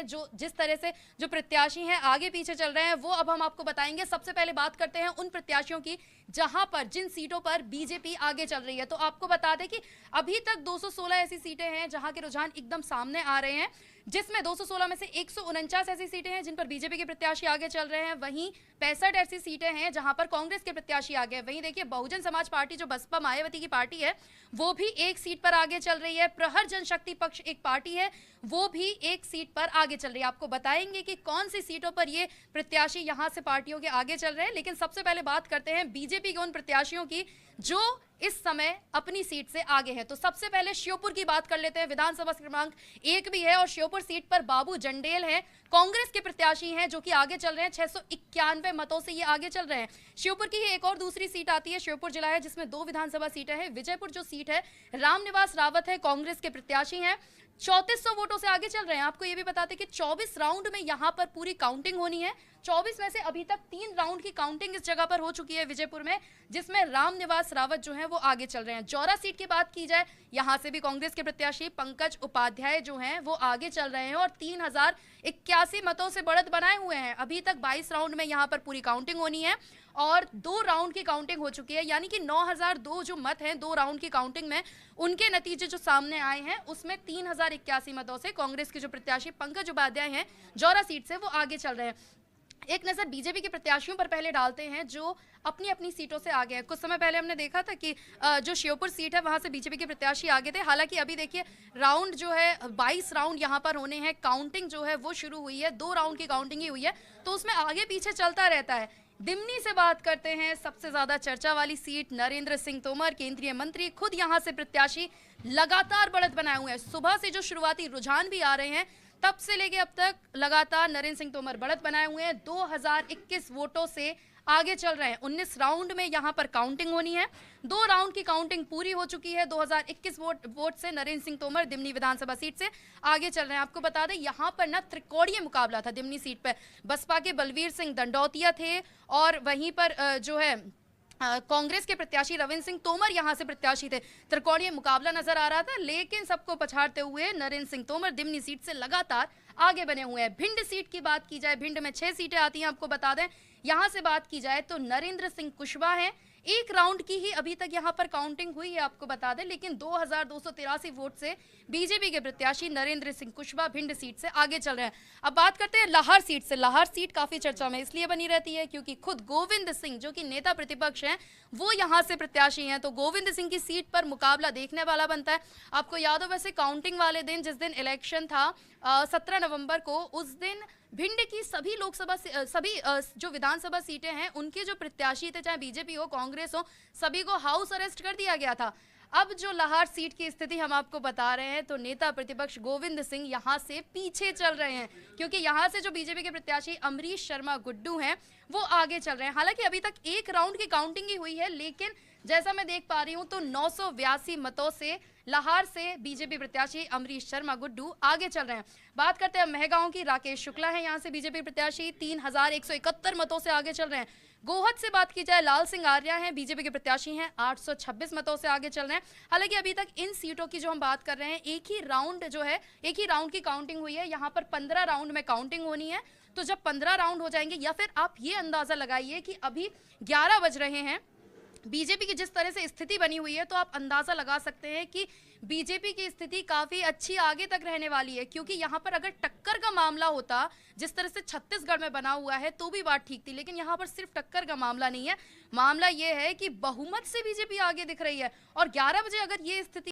हैं, जो जिस तरह से जो प्रत्याशी हैं आगे पीछे चल रहे हैं वो अब हम आपको बताएंगे। सबसे पहले बात करते हैं उन प्रत्याशियों की जहां पर जिन सीटों पर बीजेपी आगे चल रही है। तो आपको बता दें कि अभी तक 216 ऐसी सीटें हैं जहां के रुझान एकदम सामने आ रहे हैं, जिसमें 216 में से 149 ऐसी सीटें हैं जिन पर बीजेपी के प्रत्याशी आगे चल रहे हैं। वहीं 65 ऐसी सीटें हैं जहां पर कांग्रेस के प्रत्याशी आगे हैं। वहीं देखिए बहुजन समाज पार्टी जो बसपा मायावती की पार्टी है वो भी एक सीट पर आगे चल रही है। प्रहर जनशक्ति पक्ष एक पार्टी है वो भी एक सीट पर आगे चल रही है। आपको बताएंगे कि कौन सी सीटों पर ये प्रत्याशी यहां से पार्टियों के आगे चल रहे हैं। लेकिन सबसे पहले बात करते हैं बीजेपी के उन प्रत्याशियों की जो इस समय अपनी सीट से आगे है। तो सबसे पहले श्योपुर की बात कर लेते हैं। विधानसभा क्रमांक 1 भी है और श्योपुर सीट पर बाबू जंडेल है, कांग्रेस के प्रत्याशी हैं जो कि आगे चल रहे हैं। 691 मतों से ये आगे चल रहे हैं। श्योपुर की ही एक और दूसरी सीट आती है, श्योपुर जिला है जिसमें 2 विधानसभा सीटें हैं। विजयपुर जो सीट है रामनिवास रावत है, कांग्रेस के प्रत्याशी हैं, 3400 वोटों से आगे चल रहे हैं। आपको ये भी बताते कि 24 राउंड में यहां पर पूरी काउंटिंग होनी है। 24 में से अभी तक 3 राउंड की काउंटिंग इस जगह पर हो चुकी है विजयपुर में, जिसमेम रामनिवास रावत जो है वो आगे चल रहे हैं। जौरा सीट की बात की जाए, यहां से भी कांग्रेस के प्रत्याशी पंकज उपाध्याय जो हैं वो आगे चल रहे हैं और 3081 मतों से बढ़त बनाए हुए हैं। अभी तक 22 राउंड में यहां पर पूरी काउंटिंग होनी है और 2 राउंड की काउंटिंग हो चुकी है, यानी कि 9002 जो मत हैं 2 राउंड की काउंटिंग में उनके नतीजे जो सामने आए हैं उसमें 3081 मतों से कांग्रेस के जो प्रत्याशी पंकज उपाध्याय हैं जौरा सीट से वो आगे चल रहे हैं। एक नजर बीजेपी के प्रत्याशियों पर पहले डालते हैं जो अपनी अपनी सीटों से आगे हैं। कुछ समय पहले हमने देखा था कि जो श्योपुर सीट है वहां से बीजेपी के प्रत्याशी आगे थे। हालांकि अभी देखिए राउंड जो है 22 राउंड यहां पर होने हैं, काउंटिंग जो है वो शुरू हुई है, 2 राउंड की काउंटिंग ही हुई है तो उसमें आगे पीछे चलता रहता है। दिमनी से बात करते हैं, सबसे ज्यादा चर्चा वाली सीट, नरेंद्र सिंह तोमर केंद्रीय मंत्री खुद यहां से प्रत्याशी लगातार बढ़त बनाए हुए हैं। सुबह से जो शुरुआती रुझान भी आ रहे हैं तब से लेके अब तक लगातार नरेंद्र सिंह तोमर बढ़त बनाए हुए हैं। 2021 वोटों से आगे चल रहे हैं। 19 राउंड में यहां पर काउंटिंग होनी है, 2 राउंड की काउंटिंग पूरी हो चुकी है। 2021 वोट से नरेंद्र सिंह तोमर दिमनी विधानसभा सीट से आगे चल रहे हैं। आपको बता दें यहां पर ना त्रिकोणीय मुकाबला था दिमनी सीट पर। बसपा के बलवीर सिंह दंडौतिया थे और वहीं पर जो है कांग्रेस के प्रत्याशी रविंद्र सिंह तोमर यहां से प्रत्याशी थे। त्रिकोणीय मुकाबला नजर आ रहा था लेकिन सबको पछाड़ते हुए नरेंद्र सिंह तोमर दिमनी सीट से लगातार आगे बने हुए हैं। भिंड सीट की बात की जाए, भिंड में 6 सीटें आती हैं। आपको बता दें यहां से बात की जाए तो नरेंद्र सिंह कुशवाहा हैं, 1 राउंड की ही अभी तक यहां पर काउंटिंग हुई है आपको बता दें, लेकिन 2283 वोट से बीजेपी के प्रत्याशी नरेंद्र सिंह कुशवाहा भिंड सीट से आगे चल रहे हैं। अब बात करते हैं लाहौर सीट से। लाहौर सीट काफी चर्चा में इसलिए बनी रहती है क्योंकि खुद गोविंद सिंह जो कि नेता प्रतिपक्ष हैं वो यहां से प्रत्याशी हैं, तो गोविंद सिंह की सीट पर मुकाबला देखने वाला बनता है। आपको याद हो वैसे काउंटिंग वाले दिन जिस दिन इलेक्शन था 17 नवंबर को, उस दिन भिंड की सभी जो विधानसभा सीटें हैं उनके जो प्रत्याशी थे, चाहे बीजेपी हो कांग्रेस हो, सभी को हाउस अरेस्ट कर दिया गया था। अब जो लाहौर सीट की स्थिति हम आपको बता रहे हैं तो नेता प्रतिपक्ष गोविंद सिंह यहां से पीछे चल रहे हैं क्योंकि यहां से जो बीजेपी के प्रत्याशी अमरीश शर्मा गुड्डू हैं वो आगे चल रहे हैं। हालांकि अभी तक 1 राउंड की काउंटिंग ही हुई है लेकिन जैसा मैं देख पा रही हूं तो 982 मतों से लाहौर से बीजेपी प्रत्याशी अमरीश शर्मा गुड्डू आगे चल रहे हैं। बात करते हैं महगांव की, राकेश शुक्ला है यहां से बीजेपी प्रत्याशी, 3171 मतों से आगे चल रहे हैं। गोहद से बात की जाए, लाल सिंह आर्या हैं बीजेपी के प्रत्याशी हैं, 826 मतों से आगे चल रहे हैं। हालांकि अभी तक इन सीटों की जो हम बात कर रहे हैं एक ही राउंड की काउंटिंग हुई है। यहाँ पर 15 राउंड में काउंटिंग होनी है, तो जब 15 राउंड हो जाएंगे या फिर आप ये अंदाजा लगाइए कि अभी 11 बज रहे हैं, बीजेपी की जिस तरह से स्थिति बनी हुई है तो आप अंदाजा लगा सकते हैं कि बीजेपी की स्थिति काफी अच्छी आगे तक रहने वाली है। क्योंकि यहाँ पर अगर टक्कर का मामला होता जिस तरह से छत्तीसगढ़ में बना हुआ है तो भी बात ठीक थी, लेकिन यहाँ पर सिर्फ टक्कर का मामला नहीं है, मामला ये है कि बहुमत से बीजेपी आगे दिख रही है और 11 बजे अगर ये स्थिति